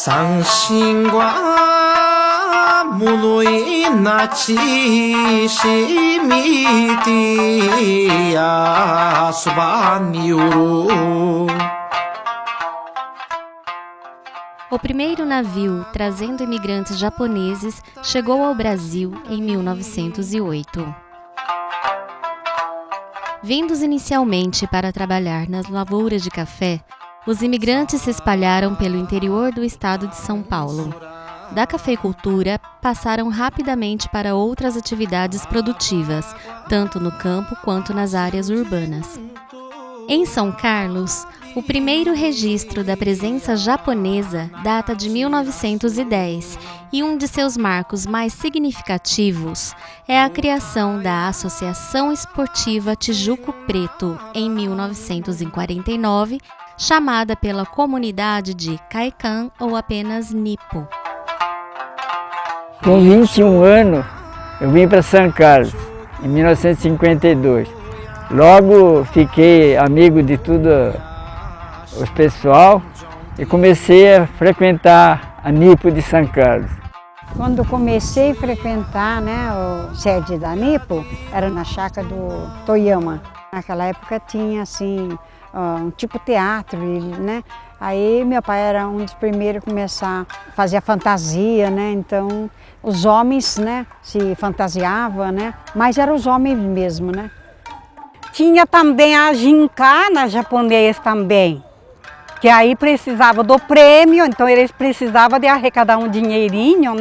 상신과 무노이 나치 시미티야 수반이오로. O primeiro navio trazendo imigrantes japoneses chegou ao Brasil em 1908. Vindos inicialmente para trabalhar nas lavouras de café, os imigrantes se espalharam pelo interior do estado de São Paulo. Da cafeicultura, passaram rapidamente para outras atividades produtivas, tanto no campo quanto nas áreas urbanas. Em São Carlos, o primeiro registro da presença japonesa data de 1910 e um de seus marcos mais significativos é a criação da Associação Esportiva Tijuco Preto, em 1949, chamada pela comunidade de Kaikan ou apenas Nipo. Com 21 anos, eu vim para São Carlos, em 1952. Logo fiquei amigo de todo o pessoal e comecei a frequentar a Nipo de São Carlos. Quando comecei a frequentar, a sede da Nipo, era na chácara do Toyama. Naquela época tinha assim, um tipo teatro, né? Aí meu pai era um dos primeiros a começar a fazer a fantasia, né? Então os homens, se fantasiavam, mas eram os homens mesmo, né? Tinha também a gincana japonesa também, que aí precisava do prêmio, então eles precisavam de arrecadar um dinheirinho,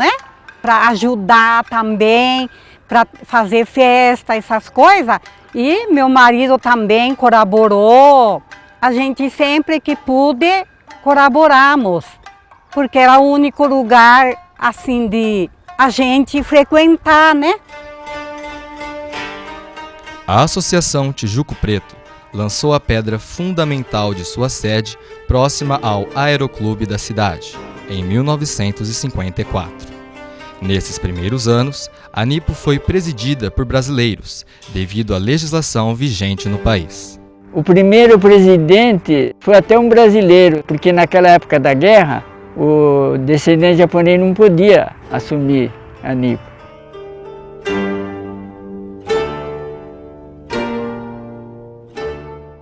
para ajudar também, para fazer festa, essas coisas. E meu marido também colaborou. A gente sempre que pude colaboramos, porque era o único lugar assim de a gente frequentar, A Associação Tijuco Preto lançou a pedra fundamental de sua sede próxima ao Aeroclube da cidade, em 1954. Nesses primeiros anos, a Nipo foi presidida por brasileiros, devido à legislação vigente no país. O primeiro presidente foi até um brasileiro, porque naquela época da guerra, o descendente japonês não podia assumir a Nipo.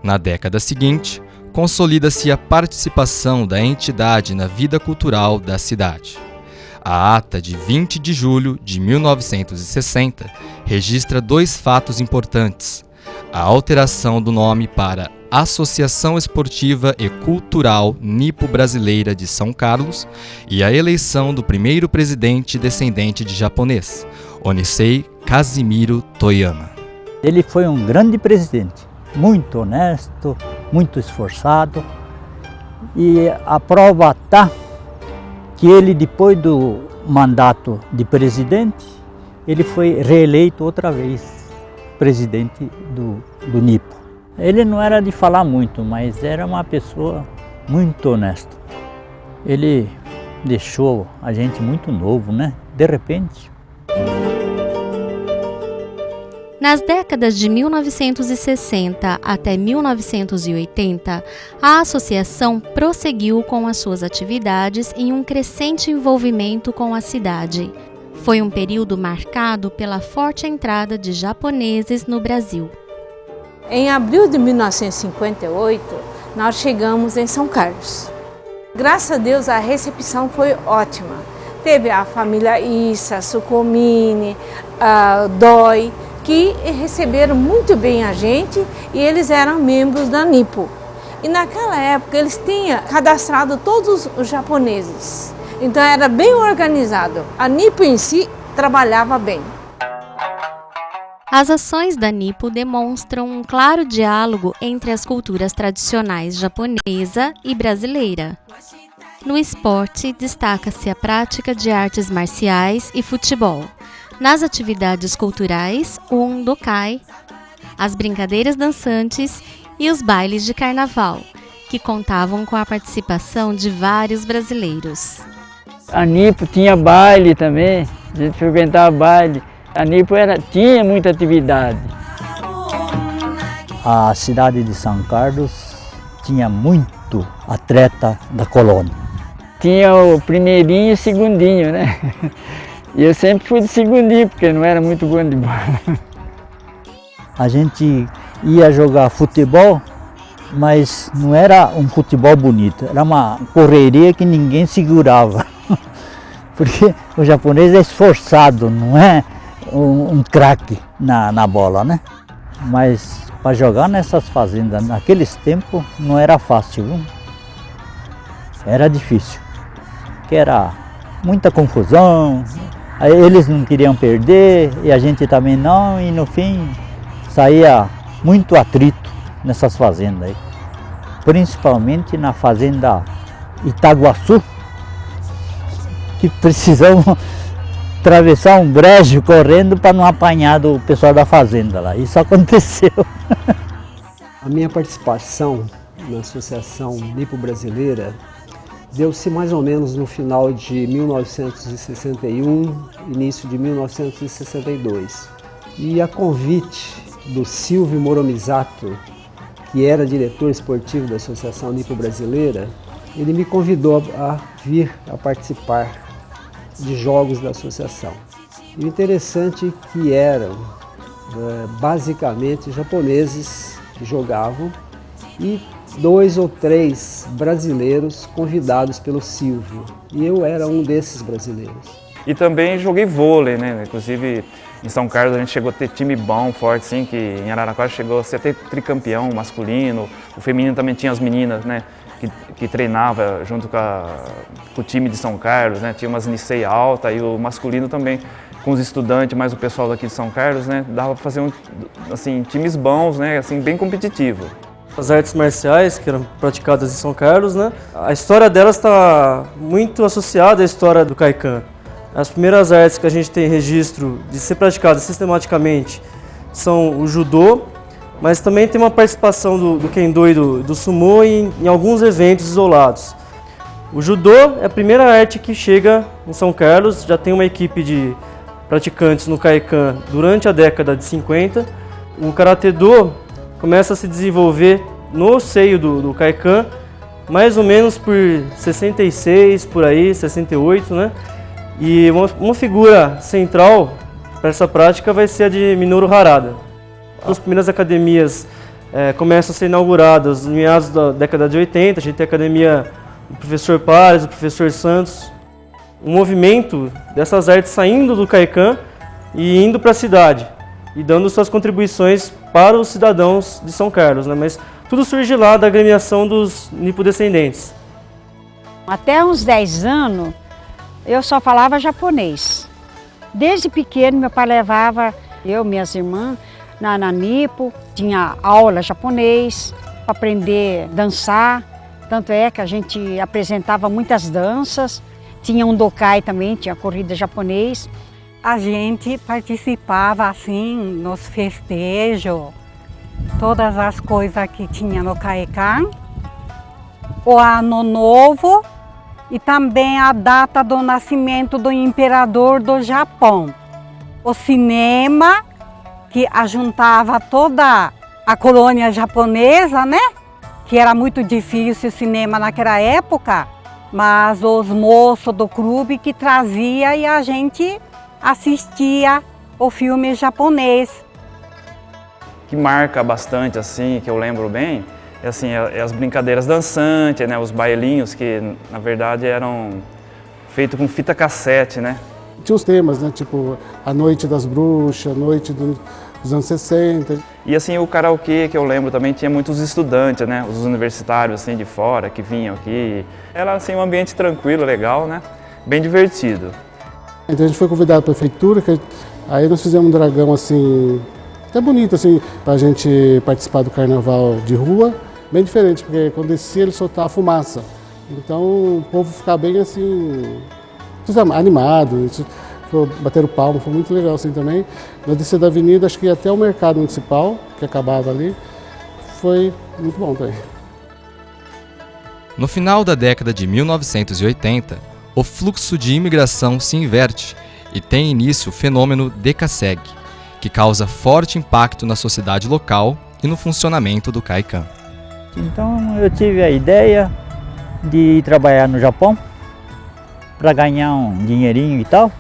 Na década seguinte, consolida-se a participação da entidade na vida cultural da cidade. A ata de 20 de julho de 1960 registra dois fatos importantes: a alteração do nome para Associação Esportiva e Cultural Nipo-Brasileira de São Carlos e a eleição do primeiro presidente descendente de japonês, Onisei Kazimiro Toyama. Ele foi um grande presidente, muito honesto, muito esforçado, e a prova está que ele, depois do mandato de presidente, ele foi reeleito outra vez presidente do Nipo. Ele não era de falar muito, mas era uma pessoa muito honesta. Ele deixou a gente muito novo, de repente. Nas décadas de 1960 até 1980, a associação prosseguiu com as suas atividades em um crescente envolvimento com a cidade. Foi um período marcado pela forte entrada de japoneses no Brasil. Em abril de 1958, nós chegamos em São Carlos. Graças a Deus, a recepção foi ótima. Teve a família Issa, Sucomini, Dói, que receberam muito bem a gente e eles eram membros da Nipo. E naquela época eles tinham cadastrado todos os japoneses, então era bem organizado. A Nipo em si trabalhava bem. As ações da Nipo demonstram um claro diálogo entre as culturas tradicionais japonesa e brasileira. No esporte, destaca-se a prática de artes marciais e futebol. Nas atividades culturais, o Undokai, as brincadeiras dançantes e os bailes de carnaval, que contavam com a participação de vários brasileiros. A Nipo tinha baile também, a gente frequentava baile. A Nipo tinha muita atividade. A cidade de São Carlos tinha muito atleta da colônia. tinha o primeirinho e o segundinho, né? E eu sempre fui de segundinho, porque não era muito bom de bola. A gente ia jogar futebol, mas não era um futebol bonito, era uma correria que ninguém segurava. Porque o japonês é esforçado, não é um craque na bola, né? Mas para jogar nessas fazendas, naqueles tempos, não era fácil, viu? Era difícil, porque era muita confusão, eles não queriam perder e a gente também não, e no fim saía muito atrito nessas fazendas aí. Principalmente na fazenda Itaguaçu, que precisamos atravessar um brejo correndo para não apanhar do pessoal da fazenda lá. Isso aconteceu. A minha participação na Associação Nipo-Brasileira deu-se mais ou menos no final de 1961, início de 1962. E a convite do Silvio Moromisato, que era diretor esportivo da Associação Nipo-Brasileira, ele me convidou a vir a participar de jogos da associação. E o interessante é que eram basicamente japoneses que jogavam e 2 ou 3 brasileiros convidados pelo Silvio. E eu era um desses brasileiros. E também joguei vôlei, né? Inclusive em São Carlos a gente chegou a ter time bom, forte, assim, que em Araraquara chegou a ser até tricampeão masculino. O feminino também tinha as meninas, né? Que treinava junto com o time de São Carlos, né? Tinha umas Nicei alta e o masculino também com os estudantes, mais o pessoal daqui de São Carlos, né? Dava para fazer assim, times bons, né? Assim, bem competitivo. As artes marciais que eram praticadas em São Carlos, né? A história delas está muito associada à história do Kaikan. As primeiras artes que a gente tem registro de ser praticadas sistematicamente são o judô, mas também tem uma participação do Kendo e do Sumo em alguns eventos isolados. O judô é a primeira arte que chega em São Carlos, já tem uma equipe de praticantes no Kaikan durante a década de 50. O Karate-do começa a se desenvolver no seio do Kaikan, mais ou menos por 66, por aí, 68, né? E uma figura central para essa prática vai ser a de Minoru Harada. As primeiras academias começam a ser inauguradas em meados da década de 80, a gente tem a academia do professor Pares, do professor Santos. O movimento dessas artes saindo do Kaikan e indo para a cidade e dando suas contribuições para os cidadãos de São Carlos, né? Mas tudo surge lá da agremiação dos nipodescendentes. Até uns 10 anos eu só falava japonês. Desde pequeno meu pai levava eu e minhas irmãs na Nipo, tinha aula japonês para aprender a dançar. Tanto é que a gente apresentava muitas danças, tinha um dokai também, tinha corrida japonês. A gente participava assim nos festejos, todas as coisas que tinha no Kaikan, o Ano Novo e também a data do nascimento do imperador do Japão. O cinema, que ajuntava toda a colônia japonesa, né? Que era muito difícil o cinema naquela época, mas os moços do clube que trazia e a gente assistia o filme japonês. Que marca bastante, assim, que eu lembro bem, assim, é as brincadeiras dançantes, né? Os bailinhos que, na verdade, eram feitos com fita cassete, né? Tinha os temas, né? Tipo, a Noite das Bruxas, a Noite dos anos 60. E assim, o karaokê que eu lembro também tinha muitos estudantes, né? Os universitários, assim, de fora, que vinham aqui. Era, assim, um ambiente tranquilo, legal, né? Bem divertido. Então a gente foi convidado para a prefeitura, aí nós fizemos um dragão, assim, até bonito, assim, para a gente participar do carnaval de rua. Bem diferente, porque quando descia ele soltava fumaça. Então o povo ficava bem, assim, animado, bateram palma, foi muito legal assim também. Na descida da avenida, acho que até o mercado municipal, que acabava ali, foi muito bom também. No final da década de 1980, o fluxo de imigração se inverte e tem início o fenômeno Dekaseg, que causa forte impacto na sociedade local e no funcionamento do Kaikan. Então eu tive a ideia de ir trabalhar no Japão para ganhar um dinheirinho e tal.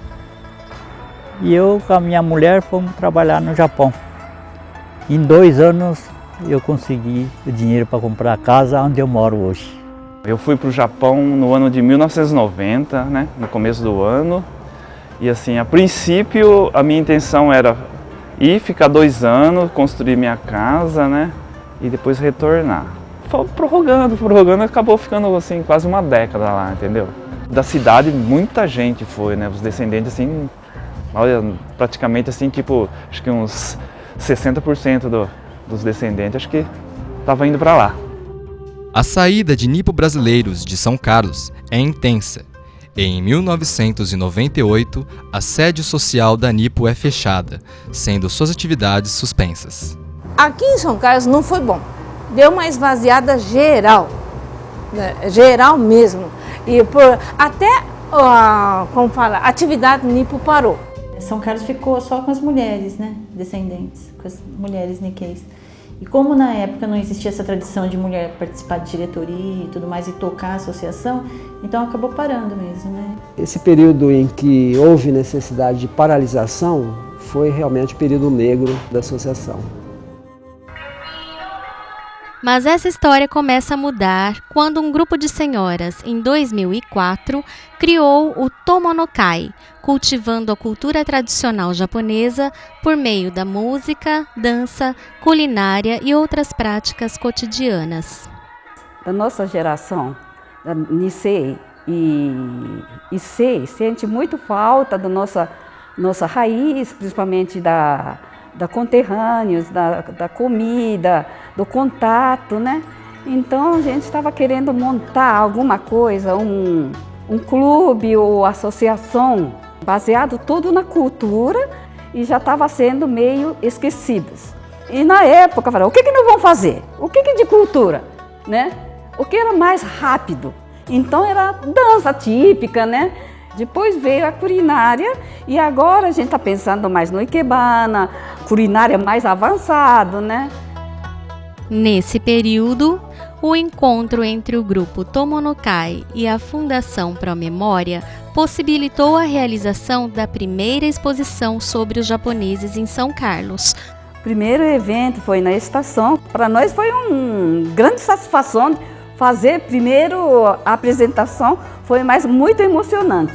E eu com a minha mulher fomos trabalhar no Japão. Em 2 anos eu consegui o dinheiro para comprar a casa onde eu moro hoje. Eu fui para o Japão no ano de 1990, né, no começo do ano. E assim, a princípio a minha intenção era ir ficar 2 anos, construir minha casa, né, e depois retornar. Foi prorrogando, acabou ficando assim quase uma década lá, entendeu? Da cidade muita gente foi, né, os descendentes assim, olha, praticamente assim, tipo, acho que uns 60% dos descendentes, acho que estava indo para lá. A saída de nipo-brasileiros de São Carlos é intensa. Em 1998, a sede social da Nipo é fechada, sendo suas atividades suspensas. Aqui em São Carlos não foi bom. Deu uma esvaziada geral, né? Geral mesmo. E como fala, a atividade Nipo parou. São Carlos ficou só com as mulheres, né, descendentes, com as mulheres Nikkeis. E como na época não existia essa tradição de mulher participar de diretoria e tudo mais e tocar a associação, então acabou parando mesmo, né? Esse período em que houve necessidade de paralisação foi realmente o período negro da associação. Mas essa história começa a mudar quando um grupo de senhoras, em 2004, criou o Tomonokai, cultivando a cultura tradicional japonesa por meio da música, dança, culinária e outras práticas cotidianas. Da nossa geração, da Nisei e Issei, sente muito falta da nossa raiz, principalmente da conterrâneos, da comida, do contato, né? Então a gente estava querendo montar alguma coisa, um clube ou associação, baseado tudo na cultura e já estava sendo meio esquecidos. E na época, falaram, o que nós vamos fazer? O que de cultura, né? O que era mais rápido? Então era dança típica, né? Depois veio a culinária e agora a gente está pensando mais no ikebana, culinária mais avançado, né? Nesse período, o encontro entre o grupo Tomonokai e a Fundação Pro Memória possibilitou a realização da primeira exposição sobre os japoneses em São Carlos. O primeiro evento foi na estação. Para nós foi uma grande satisfação fazer primeiro a apresentação, foi muito emocionante.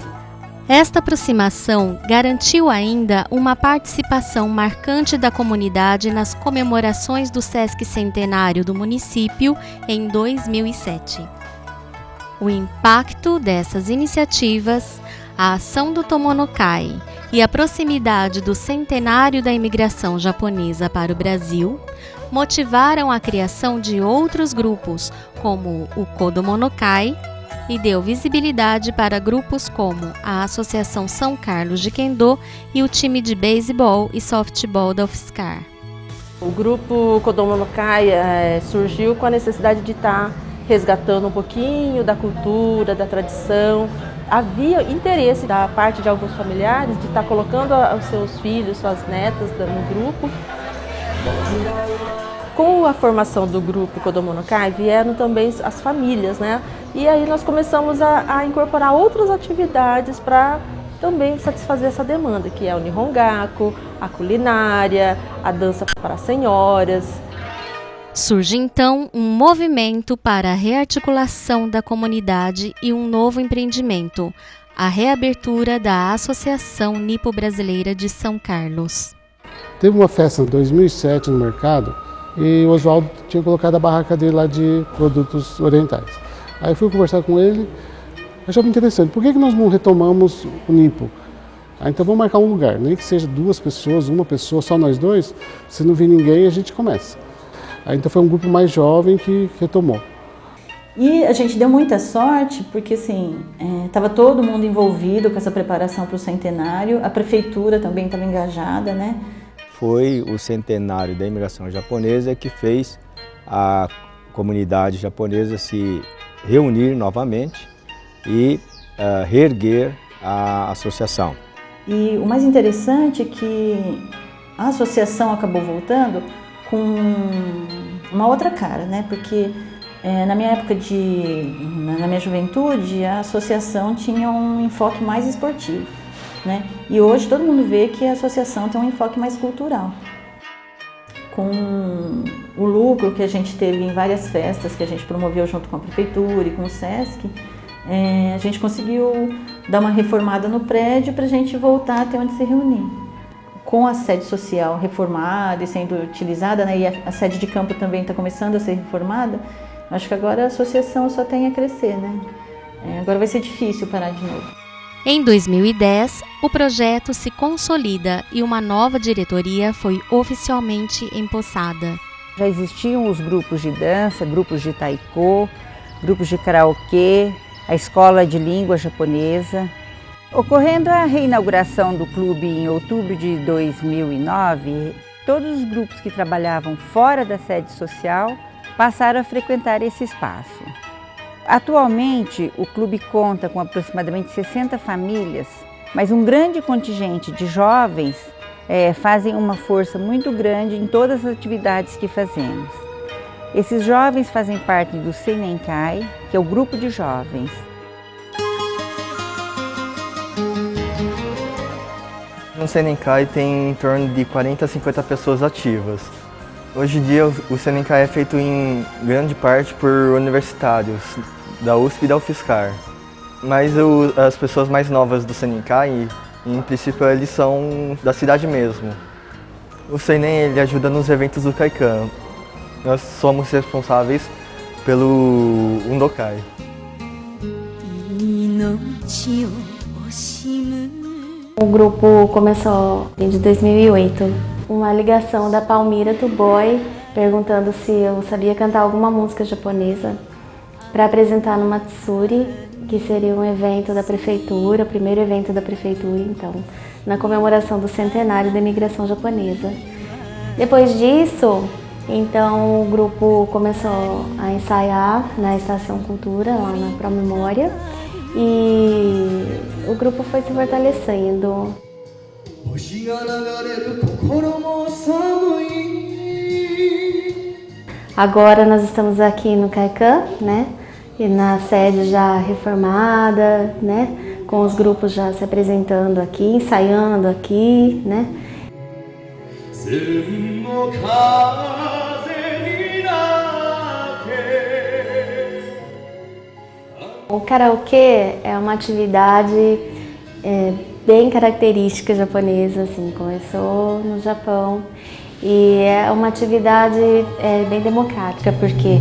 Esta aproximação garantiu ainda uma participação marcante da comunidade nas comemorações do Sesc Centenário do município em 2007. O impacto dessas iniciativas, a ação do Tomonokai e a proximidade do centenário da imigração japonesa para o Brasil motivaram a criação de outros grupos, como o Kodomonokai, e deu visibilidade para grupos como a Associação São Carlos de Kendo e o time de beisebol e softball da UFSCar. O grupo Kodomonokai surgiu com a necessidade de estar resgatando um pouquinho da cultura, da tradição. Havia interesse da parte de alguns familiares de estar colocando os seus filhos, suas netas no grupo. Com a formação do grupo Kodomonokai vieram também as famílias, né? E aí nós começamos a incorporar outras atividades para também satisfazer essa demanda, que é o Nihongaku, a culinária, a dança para senhoras. Surge então um movimento para a rearticulação da comunidade e um novo empreendimento, a reabertura da Associação Nipo-Brasileira de São Carlos. Teve uma festa em 2007 no mercado e o Oswaldo tinha colocado a barraca dele lá de produtos orientais. Aí fui conversar com ele, achei muito interessante. Por que nós não retomamos o Nipo? Então vamos marcar um lugar, nem que seja 2 pessoas, 1 pessoa, só nós 2. Se não vir ninguém, a gente começa. Então foi um grupo mais jovem que retomou. E a gente deu muita sorte, porque assim, estava todo mundo envolvido com essa preparação para o centenário, a prefeitura também estava engajada, né? Foi o centenário da imigração japonesa que fez a comunidade japonesa se reunir novamente e reerguer a associação. E o mais interessante é que a associação acabou voltando com uma outra cara, né? Porque Na minha época na minha juventude, a associação tinha um enfoque mais esportivo, né? E hoje todo mundo vê que a associação tem um enfoque mais cultural. Com o lucro que a gente teve em várias festas que a gente promoveu junto com a prefeitura e com o SESC, a gente conseguiu dar uma reformada no prédio para a gente voltar a ter onde se reunir. Com a sede social reformada e sendo utilizada, né, e a sede de campo também está começando a ser reformada, acho que agora a associação só tem a crescer, né? Agora vai ser difícil parar de novo. Em 2010, o projeto se consolida e uma nova diretoria foi oficialmente empossada. Já existiam os grupos de dança, grupos de taiko, grupos de karaokê, a escola de língua japonesa. Ocorrendo a reinauguração do clube em outubro de 2009, todos os grupos que trabalhavam fora da sede social passaram a frequentar esse espaço. Atualmente, o clube conta com aproximadamente 60 famílias, mas um grande contingente de jovens fazem uma força muito grande em todas as atividades que fazemos. Esses jovens fazem parte do Seinenkai, que é o grupo de jovens. No Seinenkai tem em torno de 40 a 50 pessoas ativas. Hoje em dia o Seinenkai é feito em grande parte por universitários da USP e da UFSCar. Mas as pessoas mais novas do Seinenkai, em princípio, eles são da cidade mesmo. O Seinen ele ajuda nos eventos do Kaikan. Nós somos responsáveis pelo Undokai. O grupo começou em 2008. Uma ligação da Palmira do Boy perguntando se eu sabia cantar alguma música japonesa para apresentar no Matsuri, que seria um evento da prefeitura, o primeiro evento da prefeitura, então, na comemoração do centenário da imigração japonesa. Depois disso, então, o grupo começou a ensaiar na Estação Cultura, lá na Promemória, e o grupo foi se fortalecendo. Agora nós estamos aqui no Kaikan, né? E na sede já reformada, né? Com os grupos já se apresentando aqui, ensaiando aqui, né? O karaokê é uma atividade bem característica japonesa, assim, começou no Japão. E é uma atividade bem democrática, porque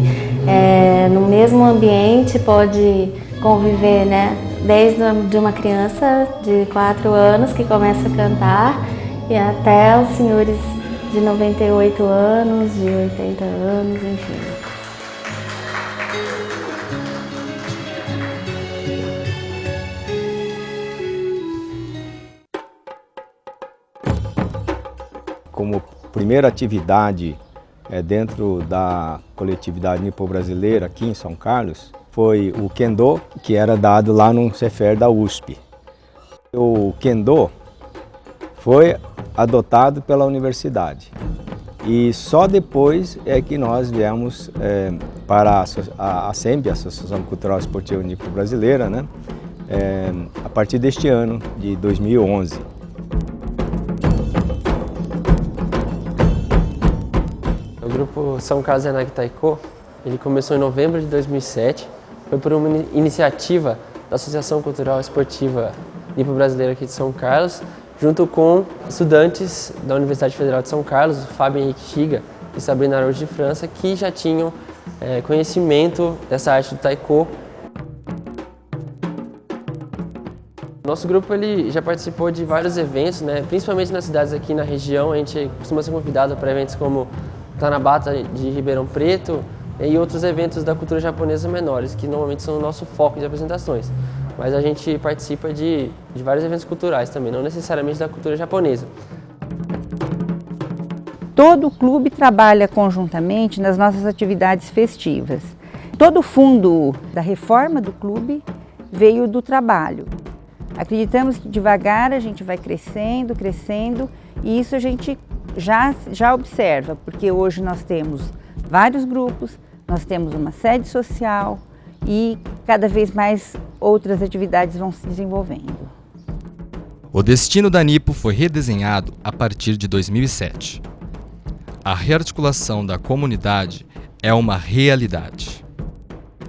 no mesmo ambiente pode conviver, né, desde de uma criança de 4 anos que começa a cantar e até os senhores de 98 anos, de 80 anos, enfim. Como primeira atividade dentro da coletividade nipo-brasileira aqui em São Carlos foi o Kendo, que era dado lá no Cefer da USP. O Kendo foi adotado pela universidade e só depois é que nós viemos para a ASEMB, a Associação Cultural Esportiva Nipo-Brasileira, né? A partir deste ano, de 2011. O grupo São Carlos Yanagi Taiko, ele começou em novembro de 2007, foi por uma iniciativa da Associação Cultural Esportiva Nipo-Brasileira aqui de São Carlos, junto com estudantes da Universidade Federal de São Carlos, Fábio Henrique Shiga e Sabrina Araújo de França, que já tinham conhecimento dessa arte do Taiko. Nosso grupo ele já participou de vários eventos, né? Principalmente nas cidades aqui na região. A gente costuma ser convidado para eventos como Tanabata de Ribeirão Preto e outros eventos da cultura japonesa menores, que normalmente são o nosso foco de apresentações. Mas a gente participa de vários eventos culturais também, não necessariamente da cultura japonesa. Todo o clube trabalha conjuntamente nas nossas atividades festivas. Todo o fundo da reforma do clube veio do trabalho. Acreditamos que devagar a gente vai crescendo, e isso a gente já observa, porque hoje nós temos vários grupos, Nós temos uma sede social e cada vez mais outras atividades vão se desenvolvendo. O destino da Nipo foi redesenhado a partir de 2007. A rearticulação da comunidade é uma realidade.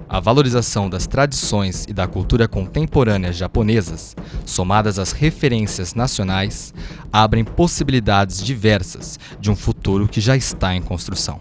A valorização das tradições e da cultura contemporânea japonesas, somadas às referências nacionais, abrem possibilidades diversas de um futuro que já está em construção.